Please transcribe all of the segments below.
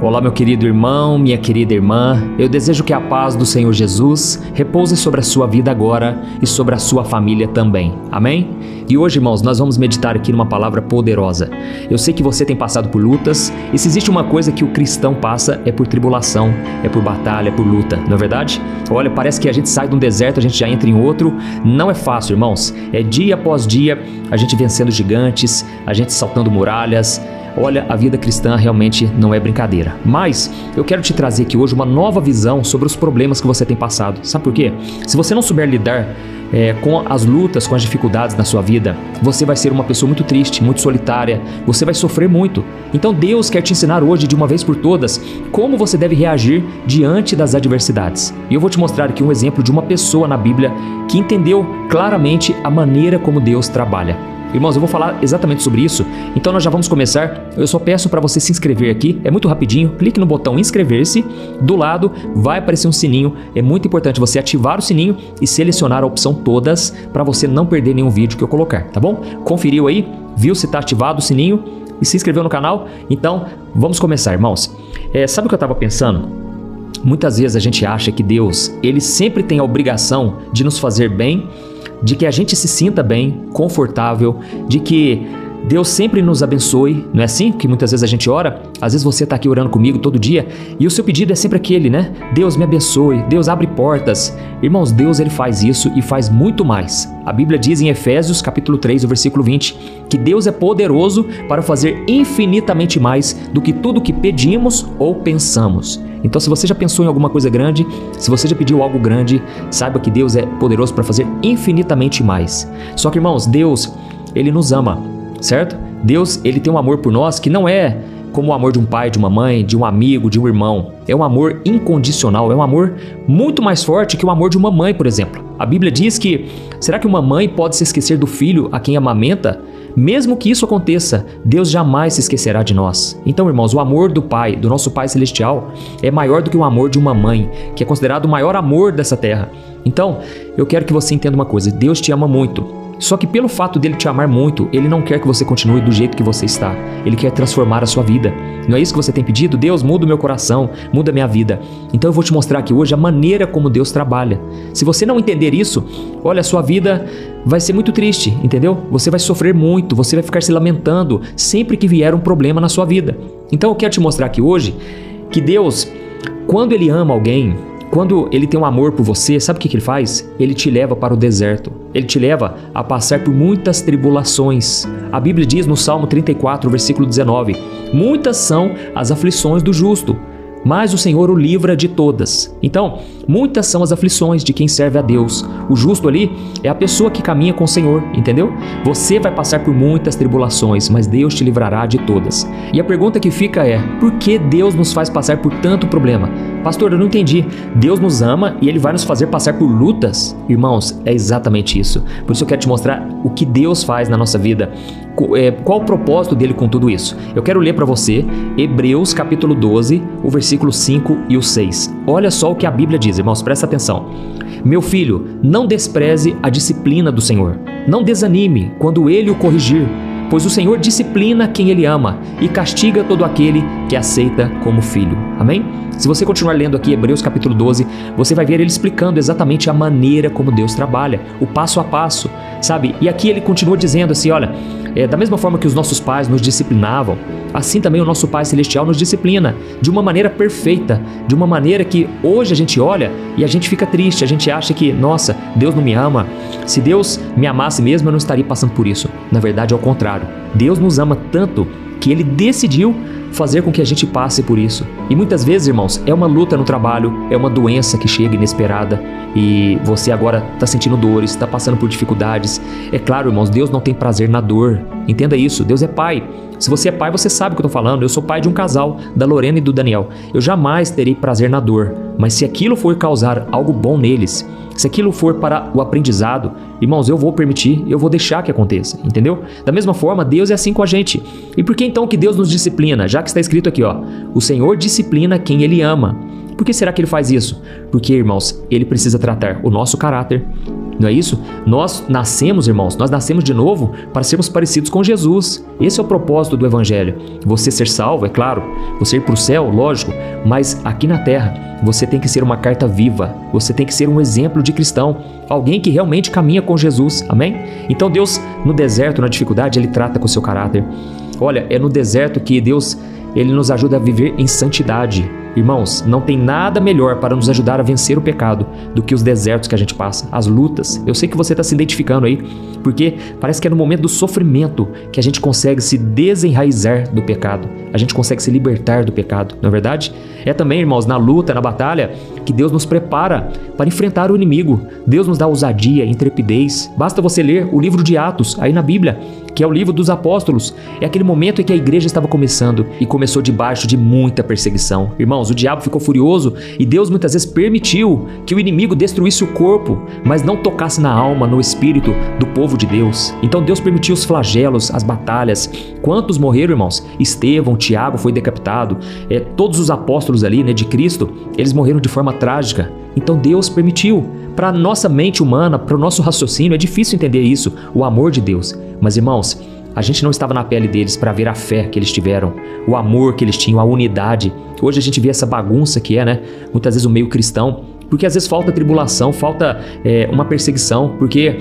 Olá, meu querido irmão, minha querida irmã, eu desejo que a paz do Senhor Jesus repouse sobre a sua vida agora e sobre a sua família também, amém? E hoje, irmãos, nós vamos meditar aqui numa palavra poderosa. Eu sei que você tem passado por lutas, e se existe uma coisa que o cristão passa é por tribulação, é por batalha, é por luta, não é verdade? Olha, parece que a gente sai de um deserto, a gente já entra em outro, não é fácil, irmãos, é dia após dia a gente vencendo gigantes, a gente saltando muralhas. Olha, a vida cristã realmente não é brincadeira. Mas eu quero te trazer aqui hoje uma nova visão sobre os problemas que você tem passado. Sabe por quê? Se você não souber lidar com as lutas, com as dificuldades na sua vida, você vai ser uma pessoa muito triste, muito solitária, você vai sofrer muito. Então Deus quer te ensinar hoje, de uma vez por todas, como você deve reagir diante das adversidades. E eu vou te mostrar aqui um exemplo de uma pessoa na Bíblia que entendeu claramente a maneira como Deus trabalha. Irmãos, eu vou falar exatamente sobre isso, então nós já vamos começar. Eu só peço para você se inscrever aqui, é muito rapidinho, clique no botão inscrever-se, do lado vai aparecer um sininho, é muito importante você ativar o sininho e selecionar a opção todas para você não perder nenhum vídeo que eu colocar, tá bom? Conferiu aí, viu se está ativado o sininho e se inscreveu no canal? Então, vamos começar, irmãos. Sabe o que eu estava pensando? Muitas vezes a gente acha que Deus, Ele sempre tem a obrigação de nos fazer bem, de que a gente se sinta bem, confortável, de que Deus sempre nos abençoe. Não é assim que muitas vezes a gente ora? Às vezes você está aqui orando comigo todo dia e o seu pedido é sempre aquele, né? Deus me abençoe, Deus abre portas. Irmãos, Deus Ele faz isso e faz muito mais. A Bíblia diz em Efésios capítulo 3, o versículo 20, que Deus é poderoso para fazer infinitamente mais do que tudo que pedimos ou pensamos. Então, se você já pensou em alguma coisa grande, se você já pediu algo grande, saiba que Deus é poderoso para fazer infinitamente mais. Só que, irmãos, Deus, Ele nos ama, certo? Deus, Ele tem um amor por nós que não é como o amor de um pai, de uma mãe, de um amigo, de um irmão. É um amor incondicional, é um amor muito mais forte que o amor de uma mãe, por exemplo. A Bíblia diz que, será que uma mãe pode se esquecer do filho a quem amamenta? Mesmo que isso aconteça, Deus jamais se esquecerá de nós. Então, irmãos, o amor do Pai, do nosso Pai Celestial, é maior do que o amor de uma mãe, que é considerado o maior amor dessa terra. Então, eu quero que você entenda uma coisa, Deus te ama muito. Só que pelo fato dele te amar muito, Ele não quer que você continue do jeito que você está. Ele quer transformar a sua vida. Não é isso que você tem pedido? Deus, muda o meu coração, muda a minha vida. Então eu vou te mostrar aqui hoje a maneira como Deus trabalha. Se você não entender isso, olha, a sua vida vai ser muito triste, entendeu? Você vai sofrer muito, você vai ficar se lamentando sempre que vier um problema na sua vida. Então eu quero te mostrar aqui hoje que Deus, quando Ele ama alguém, quando Ele tem um amor por você, sabe o que Ele faz? Ele te leva para o deserto. Ele te leva a passar por muitas tribulações. A Bíblia diz no Salmo 34, versículo 19, muitas são as aflições do justo, mas o Senhor o livra de todas. Então, muitas são as aflições de quem serve a Deus. O justo ali é a pessoa que caminha com o Senhor, entendeu? Você vai passar por muitas tribulações, mas Deus te livrará de todas. E a pergunta que fica é, por que Deus nos faz passar por tanto problema? Pastor, eu não entendi. Deus nos ama e Ele vai nos fazer passar por lutas? Irmãos, é exatamente isso. Por isso eu quero te mostrar o que Deus faz na nossa vida. Qual o propósito dele com tudo isso? Eu quero ler para você Hebreus capítulo 12, o versículo 5 e o 6. Olha só o que a Bíblia diz, irmãos, presta atenção. Meu filho, não despreze a disciplina do Senhor. Não desanime quando Ele o corrigir, pois o Senhor disciplina quem Ele ama e castiga todo aquele que aceita como filho. Amém? Se você continuar lendo aqui Hebreus capítulo 12, você vai ver ele explicando exatamente a maneira como Deus trabalha, o passo a passo, sabe? E aqui ele continua dizendo assim, olha, da mesma forma que os nossos pais nos disciplinavam, assim também o nosso Pai Celestial nos disciplina de uma maneira perfeita, de uma maneira que hoje a gente olha e a gente fica triste, a gente acha que, nossa, Deus não me ama. Se Deus me amasse mesmo, eu não estaria passando por isso. Na verdade, é o contrário. Deus nos ama tanto que Ele decidiu fazer com que a gente passe por isso. E muitas vezes, irmãos, é uma luta no trabalho, é uma doença que chega inesperada e você agora está sentindo dores, está passando por dificuldades. É claro, irmãos, Deus não tem prazer na dor. Entenda isso, Deus é Pai. Se você é pai, você sabe o que eu estou falando. Eu sou pai de um casal, da Lorena e do Daniel. Eu jamais terei prazer na dor, mas se aquilo for causar algo bom neles, se aquilo for para o aprendizado, irmãos, eu vou permitir, eu vou deixar que aconteça, entendeu? Da mesma forma, Deus é assim com a gente. E por que então que Deus nos disciplina? Já que está escrito aqui, ó, o Senhor disciplina quem Ele ama. Por que será que Ele faz isso? Porque, irmãos, Ele precisa tratar o nosso caráter, Não é isso? Nós nascemos, irmãos, nós nascemos de novo para sermos parecidos com Jesus. Esse é o propósito do Evangelho. Você ser salvo, é claro, você ir para o céu, lógico, mas aqui na terra você tem que ser uma carta viva, você tem que ser um exemplo de cristão, alguém que realmente caminha com Jesus, amém? Então Deus, no deserto, na dificuldade, Ele trata com o seu caráter. Olha, é no deserto que Deus, Ele nos ajuda a viver em santidade. Irmãos, não tem nada melhor para nos ajudar a vencer o pecado do que os desertos que a gente passa, as lutas. Eu sei que você está se identificando aí, porque parece que é no momento do sofrimento que a gente consegue se desenraizar do pecado, a gente consegue se libertar do pecado, não é verdade? É também, irmãos, na luta, na batalha, que Deus nos prepara para enfrentar o inimigo. Deus nos dá ousadia, intrepidez. Basta você ler o livro de Atos, aí na Bíblia, que é o livro dos apóstolos. É aquele momento em que a igreja estava começando e começou debaixo de muita perseguição. Irmãos, o diabo ficou furioso e Deus muitas vezes permitiu que o inimigo destruísse o corpo, mas não tocasse na alma, no espírito do povo de Deus. Então Deus permitiu os flagelos, as batalhas. Quantos morreram, irmãos? Estevão, Tiago foi decapitado. Todos os apóstolos ali, de Cristo, eles morreram de forma trágica. Então Deus permitiu. Para a nossa mente humana, para o nosso raciocínio, é difícil entender isso, o amor de Deus. Mas, irmãos, a gente não estava na pele deles para ver a fé que eles tiveram, o amor que eles tinham, a unidade. Hoje a gente vê essa bagunça que é, muitas vezes o meio cristão, porque às vezes falta tribulação, falta uma perseguição, porque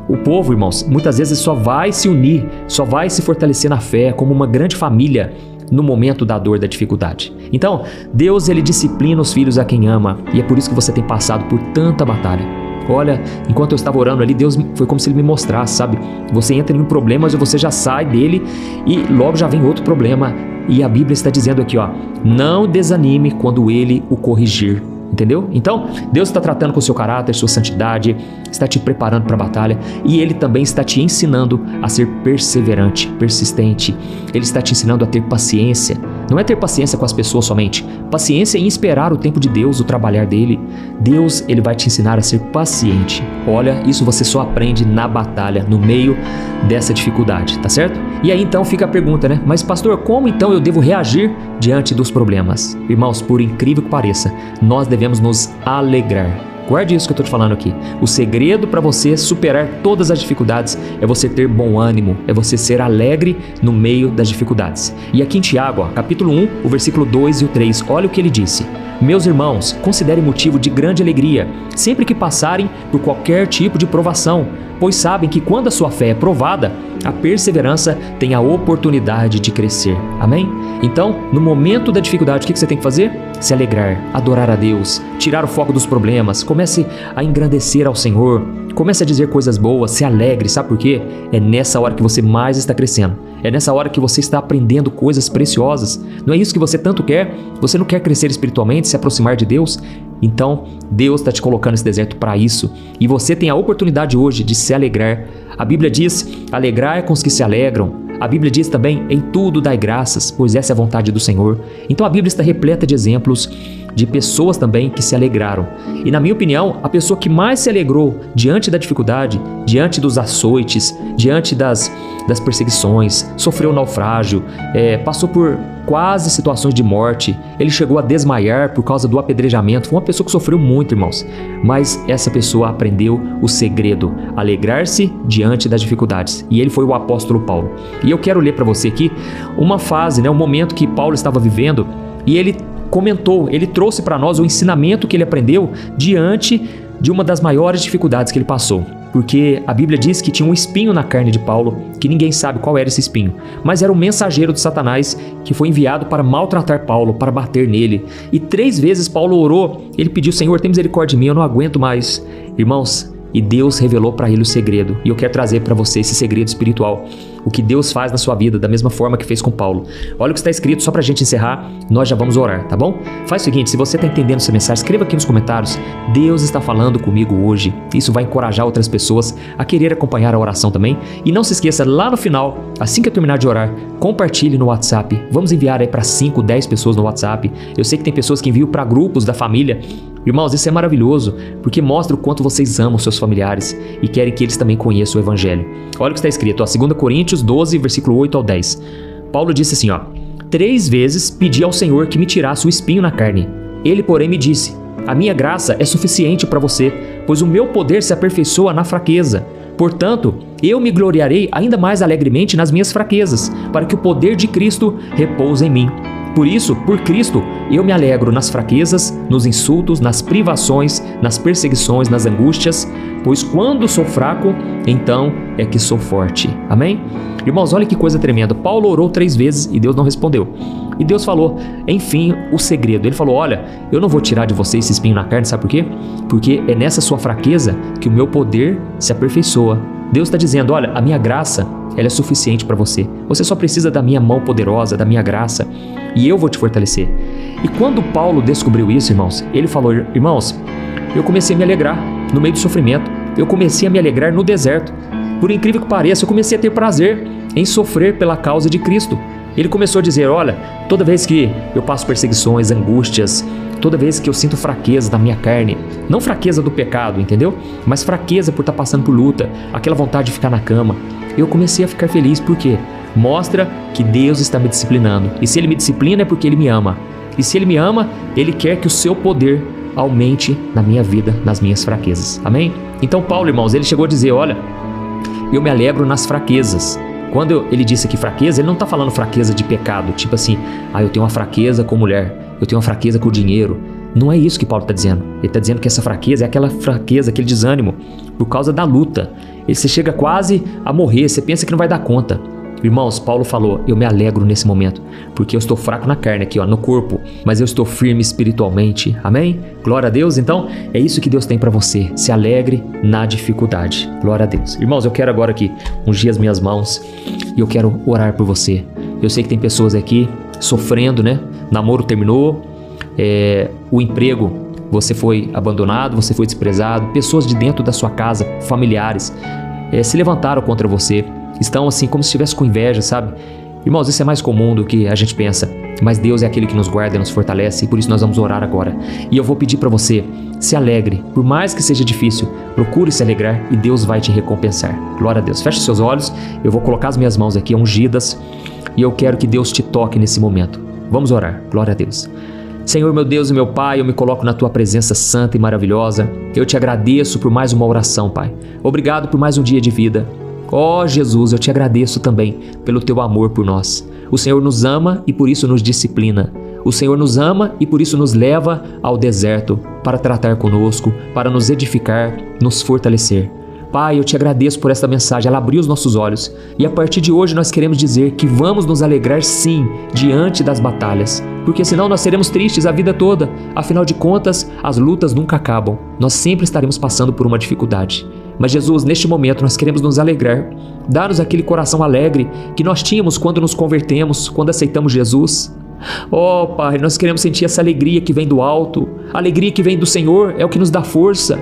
o povo, irmãos, muitas vezes só vai se unir, só vai se fortalecer na fé como uma grande família no momento da dor, da dificuldade. Então, Deus, Ele disciplina os filhos a quem ama, e é por isso que você tem passado por tanta batalha. Olha, enquanto eu estava orando ali, Deus foi como se Ele me mostrasse, sabe? Você entra em um problema, mas você já sai dele e logo já vem outro problema. E a Bíblia está dizendo aqui, não desanime quando Ele o corrigir. Entendeu? Então, Deus está tratando com o seu caráter, sua santidade, está te preparando para a batalha e Ele também está te ensinando a ser perseverante, persistente. Ele está te ensinando a ter paciência. Não é ter paciência com as pessoas somente. Paciência em esperar o tempo de Deus, o trabalhar dele. Deus, Ele vai te ensinar a ser paciente. Olha, isso você só aprende na batalha, no meio dessa dificuldade, tá certo? E aí então fica a pergunta, Mas pastor, como então eu devo reagir diante dos problemas? Irmãos, por incrível que pareça, nós devemos nos alegrar. Guarde isso que eu estou te falando aqui. O segredo para você superar todas as dificuldades é você ter bom ânimo, é você ser alegre no meio das dificuldades. E aqui em Tiago, capítulo 1, o versículo 2 e o 3, olha o que ele disse. Meus irmãos, considerem motivo de grande alegria, sempre que passarem por qualquer tipo de provação, pois sabem que quando a sua fé é provada, a perseverança tem a oportunidade de crescer. Amém? Então, no momento da dificuldade, o que você tem que fazer? Se alegrar, adorar a Deus, tirar o foco dos problemas, comece a engrandecer ao Senhor, comece a dizer coisas boas, se alegre, sabe por quê? É nessa hora que você mais está crescendo, é nessa hora que você está aprendendo coisas preciosas. Não é isso que você tanto quer? Você não quer crescer espiritualmente, se aproximar de Deus? Então, Deus está te colocando nesse deserto para isso, e você tem a oportunidade hoje de se alegrar. A Bíblia diz, alegrar com os que se alegram. A Bíblia diz também, em tudo dai graças, pois essa é a vontade do Senhor. Então a Bíblia está repleta de exemplos de pessoas também que se alegraram. E na minha opinião, a pessoa que mais se alegrou diante da dificuldade, diante dos açoites, diante das perseguições, sofreu naufrágio, passou por quase situações de morte, ele chegou a desmaiar por causa do apedrejamento. Foi uma pessoa que sofreu muito, irmãos. Mas essa pessoa aprendeu o segredo, alegrar-se diante das dificuldades. E ele foi o apóstolo Paulo. E eu quero ler para você aqui uma fase, um momento que Paulo estava vivendo, e ele comentou, ele trouxe para nós o ensinamento que ele aprendeu diante de uma das maiores dificuldades que ele passou. Porque a Bíblia diz que tinha um espinho na carne de Paulo, que ninguém sabe qual era esse espinho, mas era um mensageiro de Satanás que foi enviado para maltratar Paulo, para bater nele. E 3 vezes Paulo orou, ele pediu, Senhor, tem misericórdia de mim, eu não aguento mais. Irmãos, e Deus revelou para ele o segredo. E eu quero trazer para você esse segredo espiritual. O que Deus faz na sua vida, da mesma forma que fez com Paulo. Olha o que está escrito, só para a gente encerrar, nós já vamos orar, tá bom? Faz o seguinte, se você está entendendo essa mensagem, escreva aqui nos comentários. Deus está falando comigo hoje. Isso vai encorajar outras pessoas a querer acompanhar a oração também. E não se esqueça, lá no final, assim que eu terminar de orar, compartilhe no WhatsApp. Vamos enviar aí para 5, 10 pessoas no WhatsApp. Eu sei que tem pessoas que enviam para grupos da família. Irmãos, isso é maravilhoso, porque mostra o quanto vocês amam seus familiares e querem que eles também conheçam o Evangelho. Olha o que está escrito, 2 Coríntios 12, versículo 8 ao 10. Paulo disse assim, 3 vezes pedi ao Senhor que me tirasse o espinho na carne. Ele, porém, me disse, a minha graça é suficiente para você, pois o meu poder se aperfeiçoa na fraqueza. Portanto, eu me gloriarei ainda mais alegremente nas minhas fraquezas, para que o poder de Cristo repouse em mim. Por isso, por Cristo, eu me alegro nas fraquezas, nos insultos, nas privações, nas perseguições, nas angústias, pois quando sou fraco, então é que sou forte. Amém? Irmãos, olha que coisa tremenda. Paulo orou 3 vezes e Deus não respondeu. E Deus falou, enfim, o segredo. Ele falou, olha, eu não vou tirar de você esse espinho na carne, sabe por quê? Porque é nessa sua fraqueza que o meu poder se aperfeiçoa. Deus está dizendo, olha, a minha graça, ela é suficiente para você. Você só precisa da minha mão poderosa, da minha graça, e eu vou te fortalecer. E quando Paulo descobriu isso, irmãos, ele falou, irmãos, eu comecei a me alegrar no meio do sofrimento. Eu comecei a me alegrar no deserto. Por incrível que pareça, eu comecei a ter prazer em sofrer pela causa de Cristo. Ele começou a dizer, olha, toda vez que eu passo perseguições, angústias, toda vez que eu sinto fraqueza da minha carne, não fraqueza do pecado, entendeu? Mas fraqueza por estar passando por luta, aquela vontade de ficar na cama, eu comecei a ficar feliz. Por quê? Mostra que Deus está me disciplinando. E se Ele me disciplina é porque Ele me ama. E se Ele me ama, Ele quer que o seu poder aumente na minha vida, nas minhas fraquezas. Amém? Então Paulo, irmãos, ele chegou a dizer, olha, eu me alegro nas fraquezas. Quando ele disse aqui fraqueza, ele não está falando fraqueza de pecado, tipo assim, eu tenho uma fraqueza com mulher, eu tenho uma fraqueza com o dinheiro. Não é isso que Paulo está dizendo. Ele está dizendo que essa fraqueza é aquela fraqueza, aquele desânimo, por causa da luta. Você chega quase a morrer, você pensa que não vai dar conta. Irmãos, Paulo falou, eu me alegro nesse momento, porque eu estou fraco na carne aqui, no corpo, mas eu estou firme espiritualmente. Amém? Glória a Deus. Então, é isso que Deus tem para você. Se alegre na dificuldade. Glória a Deus. Irmãos, eu quero agora aqui ungir as minhas mãos e eu quero orar por você. Eu sei que tem pessoas aqui sofrendo, né? Namoro terminou, o emprego, você foi abandonado, você foi desprezado, pessoas de dentro da sua casa, familiares, se levantaram contra você. Estão assim como se estivesse com inveja, sabe? Irmãos, isso é mais comum do que a gente pensa, mas Deus é aquele que nos guarda e nos fortalece, e por isso nós vamos orar agora. E eu vou pedir para você, se alegre, por mais que seja difícil, procure se alegrar e Deus vai te recompensar. Glória a Deus. Feche seus olhos, eu vou colocar as minhas mãos aqui ungidas e eu quero que Deus te toque nesse momento. Vamos orar. Glória a Deus. Senhor, meu Deus e meu Pai, eu me coloco na Tua presença santa e maravilhosa. Eu te agradeço por mais uma oração, Pai. Obrigado por mais um dia de vida. Ó Jesus, eu te agradeço também pelo Teu amor por nós. O Senhor nos ama e por isso nos disciplina. O Senhor nos ama e por isso nos leva ao deserto para tratar conosco, para nos edificar, nos fortalecer. Pai, eu te agradeço por esta mensagem, ela abriu os nossos olhos. E a partir de hoje nós queremos dizer que vamos nos alegrar sim, diante das batalhas. Porque senão nós seremos tristes a vida toda. Afinal de contas, as lutas nunca acabam. Nós sempre estaremos passando por uma dificuldade. Mas Jesus, neste momento nós queremos nos alegrar. Dá-nos aquele coração alegre que nós tínhamos quando nos convertemos, quando aceitamos Jesus. Oh Pai, nós queremos sentir essa alegria que vem do alto. A alegria que vem do Senhor é o que nos dá força.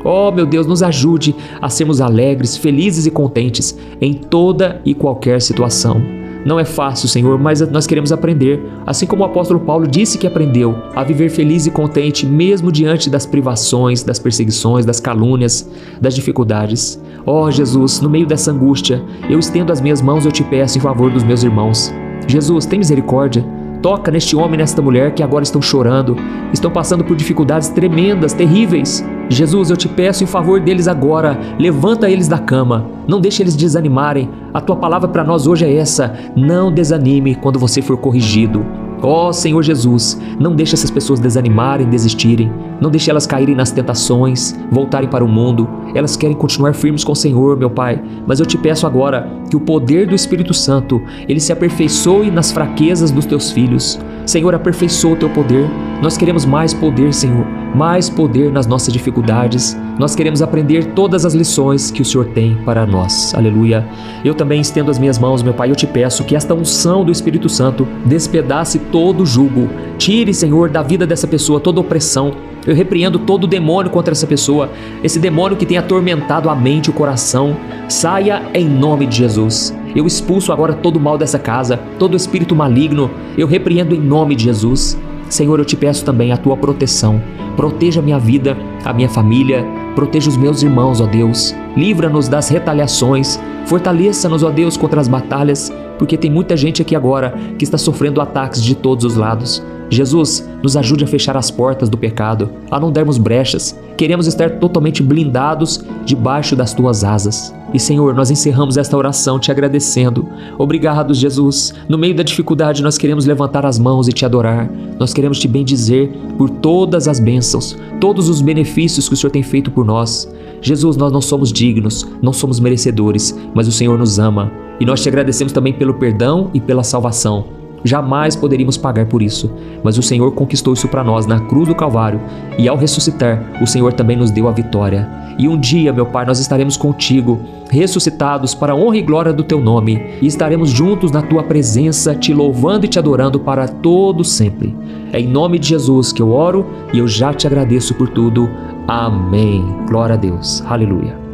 Oh meu Deus, nos ajude a sermos alegres, felizes e contentes em toda e qualquer situação. Não é fácil, Senhor, mas nós queremos aprender, assim como o apóstolo Paulo disse que aprendeu, a viver feliz e contente mesmo diante das privações, das perseguições, das calúnias, das dificuldades. Oh Jesus, no meio dessa angústia, eu estendo as minhas mãos e eu te peço em favor dos meus irmãos. Jesus, tem misericórdia. Toca neste homem e nesta mulher que agora estão chorando, estão passando por dificuldades tremendas, terríveis. Jesus, eu te peço em favor deles agora, levanta eles da cama, não deixe eles desanimarem. A tua palavra para nós hoje é essa: não desanime quando você for corrigido. Ó Senhor Jesus, não deixe essas pessoas desanimarem, desistirem, não deixe elas caírem nas tentações, voltarem para o mundo. Elas querem continuar firmes com o Senhor, meu Pai, mas eu te peço agora que o poder do Espírito Santo, ele se aperfeiçoe nas fraquezas dos teus filhos. Senhor, aperfeiçoa o teu poder. Nós queremos mais poder, Senhor, mais poder nas nossas dificuldades. Nós queremos aprender todas as lições que o Senhor tem para nós. Aleluia. Eu também estendo as minhas mãos, meu Pai, eu te peço que esta unção do Espírito Santo despedace todo o jugo. Tire, Senhor, da vida dessa pessoa toda opressão. Eu repreendo todo demônio contra essa pessoa, esse demônio que tem atormentado a mente e o coração. Saia em nome de Jesus. Eu expulso agora todo o mal dessa casa, todo o espírito maligno. Eu repreendo em nome de Jesus. Senhor, eu te peço também a tua proteção. Proteja a minha vida, a minha família, proteja os meus irmãos, ó Deus. Livra-nos das retaliações, fortaleça-nos, ó Deus, contra as batalhas, porque tem muita gente aqui agora que está sofrendo ataques de todos os lados. Jesus, nos ajude a fechar as portas do pecado, a não darmos brechas. queremos estar totalmente blindados debaixo das tuas asas. E Senhor, nós encerramos esta oração te agradecendo. Obrigado, Jesus. No meio da dificuldade nós queremos levantar as mãos e te adorar. Nós queremos te bendizer por todas as bênçãos, todos os benefícios que o Senhor tem feito por nós. Jesus, nós não somos dignos, não somos merecedores, mas o Senhor nos ama. E nós te agradecemos também pelo perdão e pela salvação. Jamais poderíamos pagar por isso, mas o Senhor conquistou isso para nós na cruz do Calvário, e ao ressuscitar, o Senhor também nos deu a vitória. E um dia, meu Pai, nós estaremos contigo, ressuscitados para a honra e glória do teu nome, e estaremos juntos na tua presença, te louvando e te adorando para todo sempre. É em nome de Jesus que eu oro e eu já te agradeço por tudo. Amém. Glória a Deus. Aleluia.